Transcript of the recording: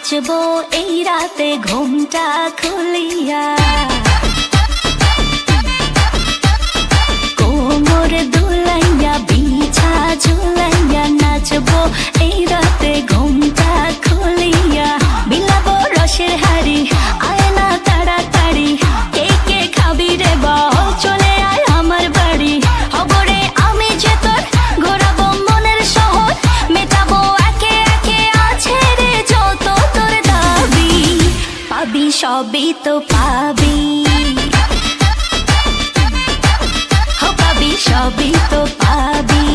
নাচবো এই রাতে ঘুমটা খুলিয়া, কোমর দুলাইয়া বিছা ঝুলাইয়া নাচবো এই রাতে ঘুমটা খুলিয়া। বিলাবো রসের হাড়ি আয় না তাড়াতাড়ি, কে কে খাবি রে বল চলে আয় আমার বাড়ি। হবরে আমি যে তোর ঘোরাবো মনের শহর, মেটাবো একে একে আছে রে যত তোর দাবি। পাবি সবই তো পাবি, পাবি সবই তো পাবি।